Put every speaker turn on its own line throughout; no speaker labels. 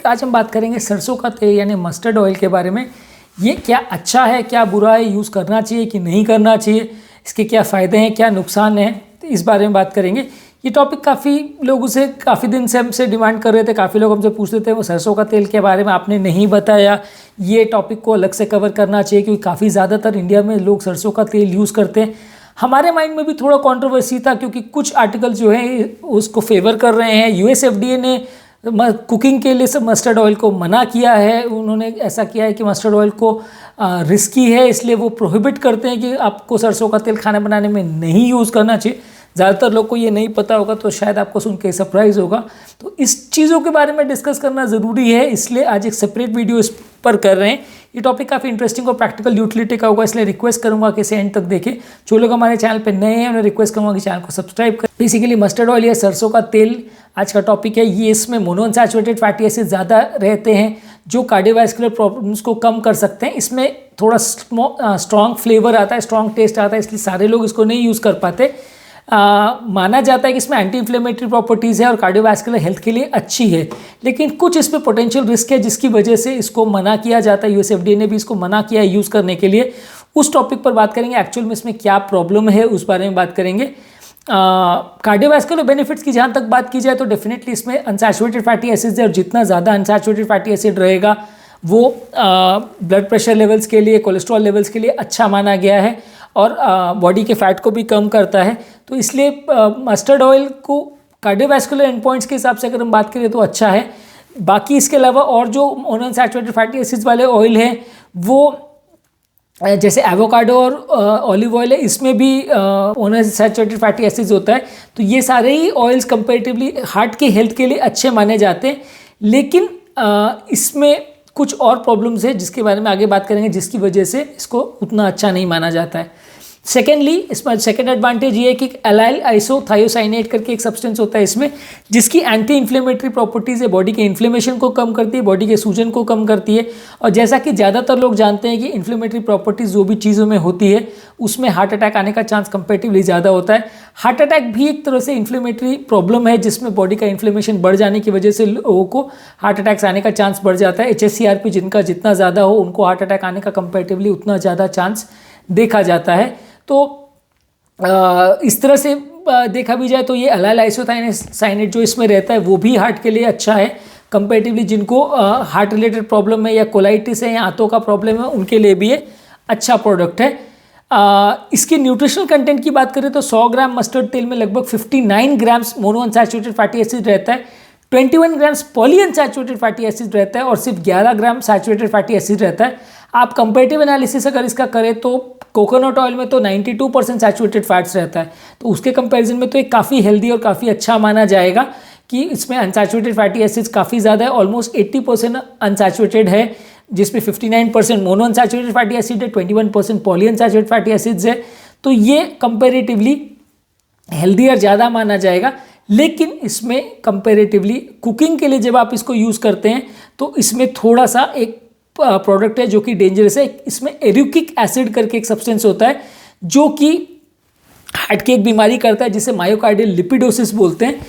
आज हम बात करेंगे सरसों का तेल यानी मस्टर्ड ऑयल के बारे में। ये क्या अच्छा है, क्या बुरा है, यूज़ करना चाहिए कि नहीं करना चाहिए, इसके क्या फ़ायदे हैं, क्या नुकसान हैं, तो इस बारे में बात करेंगे। ये टॉपिक काफ़ी लोगों से काफ़ी दिन से हमसे डिमांड कर रहे थे, काफ़ी लोग हमसे पूछते थे वो सरसों का तेल के बारे में आपने नहीं बताया, ये टॉपिक को अलग से कवर करना चाहिए क्योंकि काफ़ी ज़्यादातर इंडिया में लोग सरसों का तेल यूज़ करते हैं। हमारे माइंड में भी थोड़ा कंट्रोवर्सी था क्योंकि कुछ आर्टिकल जो है उसको फेवर कर रहे हैं। यूएस एफडीए ने कुकिंग के लिए सब मस्टर्ड ऑयल को मना किया है। उन्होंने ऐसा किया है कि मस्टर्ड ऑयल को रिस्की है, इसलिए वो प्रोहिबिट करते हैं कि आपको सरसों का तेल खाना बनाने में नहीं यूज़ करना चाहिए। ज़्यादातर लोग को ये नहीं पता होगा तो शायद आपको सुन के सरप्राइज़ होगा। तो इस चीज़ों के बारे में डिस्कस करना ज़रूरी है, इसलिए आज एक सेपरेट वीडियो इस पर कर रहे हैं। ये टॉपिक काफ़ी इंटरेस्टिंग और प्रैक्टिकल यूटिलिटी का होगा, इसलिए रिक्वेस्ट करूंगा कि इसे एंड तक देखें। जो लोग हमारे चैनल पर नए हैं उन्हें रिक्वेस्ट करूंगा कि चैनल को सब्सक्राइब करें। बेसिकली मस्टर्ड ऑयल या सरसों का तेल आज का टॉपिक है। ये इसमें मोनोअनसैचुरेटेड फैटी एसिड ज़्यादा रहते हैं जो कार्डियोवैस्कुलर प्रॉब्लम्स को कम कर सकते हैं। इसमें थोड़ा स्ट्रॉन्ग फ्लेवर आता है, स्ट्रॉन्ग टेस्ट आता है, इसलिए सारे लोग इसको नहीं यूज़ कर पाते। माना जाता है कि इसमें एंटी इन्फ्लेमेटरी प्रॉपर्टीज़ है और कार्डियोवैस्कुलर हेल्थ के लिए अच्छी है, लेकिन कुछ इस पर पोटेंशियल रिस्क है जिसकी वजह से इसको मना किया जाता है। यूएस एफडीए ने भी इसको मना किया है यूज़ करने के लिए। उस टॉपिक पर बात करेंगे, एक्चुअल में इसमें क्या प्रॉब्लम है उस बारे में बात करेंगे। कार्डियोवैस्कुलर बेनिफिट्स की जहाँ तक बात की जाए तो डेफिनेटली इसमें अनसैचुरेटेड फैटी एसिड्स है और जितना ज़्यादा अनसैचुरेटेड फैटी एसिड रहेगा वो ब्लड प्रेशर लेवल्स के लिए, कोलेस्ट्रॉल लेवल्स के लिए अच्छा माना गया है और बॉडी के फैट को भी कम करता है। तो इसलिए मस्टर्ड ऑयल को कार्डियोवैस्कुलर एंड पॉइंट्स के हिसाब से अगर हम बात करें तो अच्छा है। बाकी इसके अलावा और जो मोनोअनसैचुरेटेड फैटी एसिड्स वाले ऑयल हैं वो जैसे एवोकाडो और ऑलिव ऑयल है, इसमें भी मोनोअनसैचुरेटेड फैटी एसिड्स होता है। तो ये सारे ही ऑयल्स कंपैरेटिवली हार्ट के हेल्थ के लिए अच्छे माने जाते हैं, लेकिन इसमें कुछ और प्रॉब्लम्स है जिसके बारे में आगे बात करेंगे, जिसकी वजह से इसको उतना अच्छा नहीं माना जाता है। सेकेंडली इसमें सेकेंड एडवांटेज ये है कि एलाइल आइसोथायोसाइनेट करके एक सब्सटेंस होता है इसमें, जिसकी एंटी इन्फ्लेमेटरी प्रॉपर्टीज़ है, बॉडी के इन्फ्लेमेशन को कम करती है, बॉडी के सूजन को कम करती है। और जैसा कि ज़्यादातर लोग जानते हैं कि इन्फ्लेमेटरी प्रॉपर्टीज़ जो भी चीज़ों में होती है उसमें हार्ट अटैक आने का चांस कंपेरेटिवली ज़्यादा होता है। हार्ट अटैक भी एक तरह से इन्फ्लेमेटरी प्रॉब्लम है जिसमें बॉडी का इन्फ्लेमेशन बढ़ जाने की वजह से लोगों को हार्ट अटैक्स आने का चांस बढ़ जाता है। HSCRP जिनका जितना ज़्यादा हो उनको हार्ट अटैक आने का कंपेरेटिवली उतना ज़्यादा चांस देखा जाता है। तो इस तरह से देखा भी जाए तो ये एलाइल आइसोथायोसाइनेट जो इसमें रहता है वो भी हार्ट के लिए अच्छा है कंपेरेटिवली। जिनको हार्ट रिलेटेड प्रॉब्लम है या कोलाइटिस है या आंतों का प्रॉब्लम है उनके लिए भी ये अच्छा प्रोडक्ट है। इसके न्यूट्रिशनल कंटेंट की बात करें तो 100 ग्राम मस्टर्ड तेल में लगभग 59 ग्राम्स मोनोअनसैचुरेटेड फैटी एसिड रहता है, 21 ग्राम्स पॉलीअनसैचुरेटेड फैटी एसिड रहता है और सिर्फ 11 ग्राम सैचुरेटेड फैटी एसिड रहता है। आप कंपेरेटिव एनालिसिस अगर इसका करें तो कोकोनट ऑयल में तो 92% सैचुरेटेड फैट्स रहता है, तो उसके कंपैरिजन में तो ये काफ़ी हेल्दी और काफ़ी अच्छा माना जाएगा कि इसमें अनसैचुरेटेड फैटी एसिड्स काफ़ी ज़्यादा है। ऑलमोस्ट 80% अनसैचुरेटेड है, जिसमें 59% मोनो अनसैचुरेटेड फैटी एसिड है, 21% पॉली अनसैचुरेटेड फैटी एसिड्स है। तो ये कंपेरेटिवली हेल्दी और ज़्यादा माना जाएगा। लेकिन इसमें कंपेरेटिवली कुकिंग के लिए जब आप इसको यूज़ करते हैं तो इसमें थोड़ा सा एक प्रोडक्ट है जो कि डेंजरस है। इसमें एरुकिक एसिड करके एक सब्सटेंस होता है जो कि हार्ट की एक बीमारी करता है जिसे मायोकार्डियल लिपिडोसिस बोलते हैं।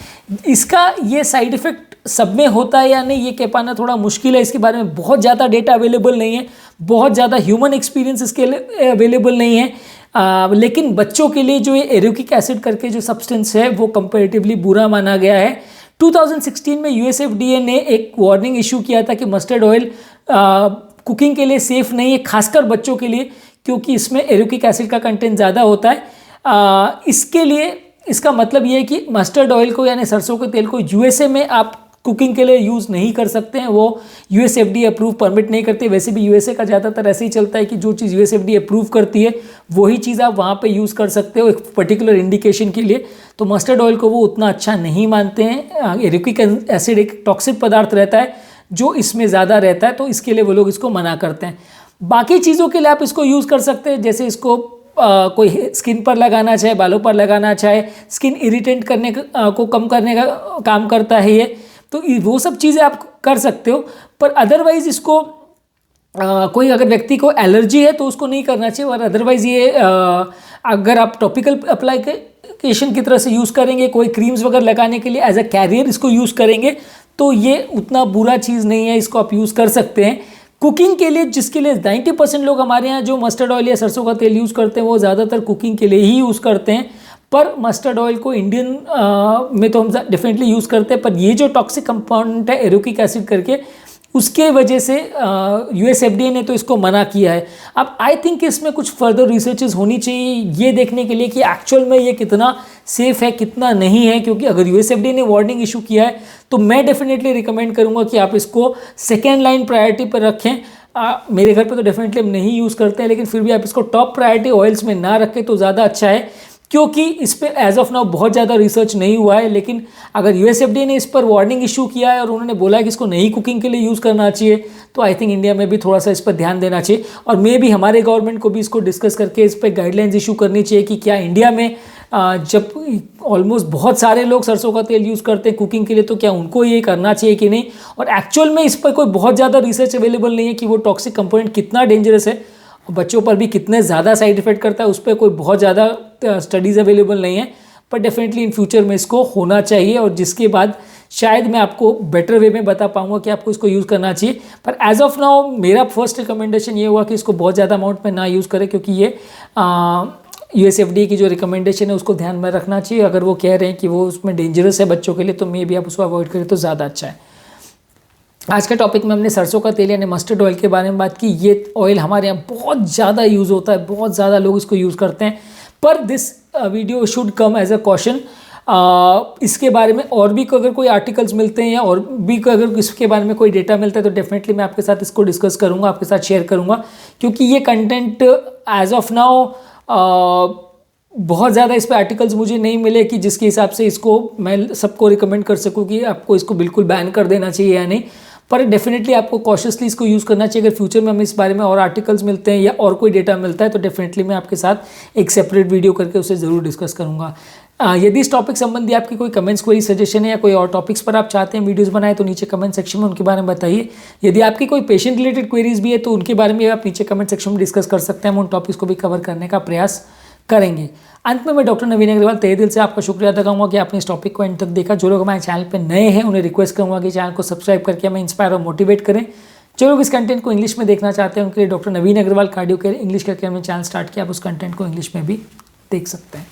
इसका ये साइड इफेक्ट सब में होता है या नहीं ये कह पाना थोड़ा मुश्किल है, इसके बारे में बहुत ज़्यादा डेटा अवेलेबल नहीं है, बहुत ज़्यादा ह्यूमन एक्सपीरियंस इसके लिए अवेलेबल नहीं है। लेकिन बच्चों के लिए जो ये एरुकिक एसिड करके जो सब्सटेंस है वो कंपेरेटिवली बुरा माना गया है। 2016 में यूएस एफडीए ने एक वार्निंग इशू किया था कि मस्टर्ड ऑयल कुकिंग के लिए सेफ़ नहीं है, खासकर बच्चों के लिए, क्योंकि इसमें एरुकिक एसिड का कंटेंट ज़्यादा होता है। इसके लिए इसका मतलब ये है कि मस्टर्ड ऑयल को यानी सरसों के तेल को यूएसए में आप कुकिंग के लिए यूज़ नहीं कर सकते हैं, वो यूएस एफडीए अप्रूव परमिट नहीं करते। वैसे भी यूएसए का ज़्यादातर ऐसे ही चलता है कि जो चीज़ यूएस एफडीए अप्रूव करती है वही चीज़ आप वहाँ पे यूज़ कर सकते हो एक पर्टिकुलर इंडिकेशन के लिए। तो मस्टर्ड ऑयल को वो उतना अच्छा नहीं मानते हैं। एरुकिक एसिड एक टॉक्सिक पदार्थ रहता है जो इसमें ज़्यादा रहता है, तो इसके लिए वो लोग इसको मना करते हैं। बाकी चीज़ों के लिए आप इसको यूज़ कर सकते हैं, जैसे इसको कोई स्किन पर लगाना चाहे, बालों पर लगाना चाहे, स्किन इरिटेट करने को कम करने का काम करता है ये, तो वो सब चीज़ें आप कर सकते हो। पर अदरवाइज़ इसको कोई अगर व्यक्ति को एलर्जी है तो उसको नहीं करना चाहिए। और अदरवाइज़ ये अगर आप टॉपिकल अप्लाई की तरह से यूज़ करेंगे, कोई क्रीम्स वगैरह लगाने के लिए एज अ कैरियर इसको यूज़ करेंगे तो ये उतना बुरा चीज़ नहीं है, इसको आप यूज़ कर सकते हैं कुकिंग के लिए। जिसके लिए 90% लोग हमारे यहाँ जो मस्टर्ड ऑयल या सरसों का तेल यूज़ करते हैं वो ज़्यादातर कुकिंग के लिए ही यूज़ करते हैं। पर मस्टर्ड ऑयल को इंडियन में तो हम डेफिनेटली यूज़ करते हैं, पर ये जो टॉक्सिक कंपाउंड है एरोकिक एसिड करके, उसके वजह से US FDA ने तो इसको मना किया है। अब आई थिंक इसमें कुछ फर्दर रिसर्चेस होनी चाहिए ये देखने के लिए कि एक्चुअल में ये कितना सेफ़ है कितना नहीं है, क्योंकि अगर US FDA ने वार्निंग इशू किया है तो मैं डेफिनेटली रिकमेंड करूँगा कि आप इसको सेकेंड लाइन प्रायोरिटी पर रखें। मेरे घर पे तो डेफिनेटली हम नहीं यूज़ करते हैं, लेकिन फिर भी आप इसको टॉप प्रायोरिटी ऑयल्स में ना रखें तो ज़्यादा अच्छा है, क्योंकि इस पर एज ऑफ नाउ बहुत ज़्यादा रिसर्च नहीं हुआ है। लेकिन अगर US FDA ने इस पर वार्निंग इशू किया है और उन्होंने बोला है कि इसको नहीं कुकिंग के लिए यूज़ करना चाहिए, तो आई थिंक इंडिया में भी थोड़ा सा इस पर ध्यान देना चाहिए। और मे भी हमारे गवर्नमेंट को भी इसको डिस्कस करके इस पर गाइडलाइंस इशू करनी चाहिए कि क्या इंडिया में जब ऑलमोस्ट बहुत सारे लोग सरसों का तेल यूज़ करते हैं कुकिंग के लिए, तो क्या उनको ये करना चाहिए कि नहीं। और एक्चुअल में इस पर कोई बहुत ज़्यादा रिसर्च अवेलेबल नहीं है कि वो टॉक्सिक कंपोनेंट कितना डेंजरस है, बच्चों पर भी कितने ज़्यादा साइड इफेक्ट करता है, उस पर कोई बहुत ज़्यादा स्टडीज़ अवेलेबल नहीं है। पर डेफिनेटली इन फ्यूचर में इसको होना चाहिए, और जिसके बाद शायद मैं आपको बेटर वे में बता पाऊंगा कि आपको इसको यूज़ करना चाहिए। पर एज ऑफ नाउ मेरा फर्स्ट रिकमेंडेशन ये हुआ कि इसको बहुत ज़्यादा अमाउंट में ना यूज़ करें, क्योंकि ये US FDA की जो रिकमेंडेशन है उसको ध्यान में रखना चाहिए। अगर वो कह रहे हैं कि वो उसमें डेंजरस है बच्चों के लिए, तो मे भी आप उसको अवॉइड करें तो ज़्यादा अच्छा है। आज के टॉपिक में हमने सरसों का तेल यानी मस्टर्ड ऑयल के बारे में बात की। ये ऑयल हमारे यहाँ बहुत ज़्यादा यूज़ होता है, बहुत ज़्यादा लोग इसको यूज़ करते हैं, पर this video should come as a caution. इसके बारे में और भी अगर कोई आर्टिकल्स मिलते हैं या और भी अगर इसके बारे में कोई डेटा मिलता है तो डेफिनेटली मैं आपके साथ इसको डिस्कस करूँगा, आपके साथ शेयर करूँगा, क्योंकि ये कंटेंट एज ऑफ नाउ बहुत ज़्यादा इस पर आर्टिकल्स मुझे नहीं मिले कि जिसके हिसाब से इसको मैं सबको रिकमेंड कर सकूँ कि आपको इसको बिल्कुल बैन कर देना चाहिए या नहीं। पर डेफिनेटली आपको कॉशियसली इसको यूज़ करना चाहिए। अगर फ्यूचर में हमें इस बारे में और आर्टिकल्स मिलते हैं या और कोई डेटा मिलता है तो डेफिनेटली मैं आपके साथ एक सेपरेट वीडियो करके उसे ज़रूर डिस्कस करूँगा। यदि इस टॉपिक संबंधी आपकी कोई कमेंट्स कोई सजेशन है या कोई और टॉपिक्स पर आप चाहते हैं वीडियोस बनाए तो नीचे कमेंट सेक्शन में उनके बारे में बताइए। यदि आपकी कोई पेशेंट रिलेटेड क्वेरीज भी है तो उनके बारे में आप नीचे कमेंट सेक्शन में डिस्कस कर सकते हैं, हम उन टॉपिक्स को भी कवर करने का प्रयास करेंगे। अंत में मैं डॉक्टर नवीन अग्रवाल तहे दिल से आपका शुक्रिया अदा करूँगा कि आपने इस टॉपिक को एंड तक देखा। जो लोग हमारे चैनल पर नए हैं उन्हें रिक्वेस्ट करूँगा कि चैनल को सब्सक्राइब करके हमें इंस्पायर और मोटिवेट करें। जो लोग इस कंटेंट को इंग्लिश में देखना चाहते हैं उनके लिए डॉक्टर नवीन अग्रवाल कार्डियो केयर इंग्लिश करके हमने चैनल स्टार्ट किया, आप उस कंटेंट को इंग्लिश में भी देख सकते हैं।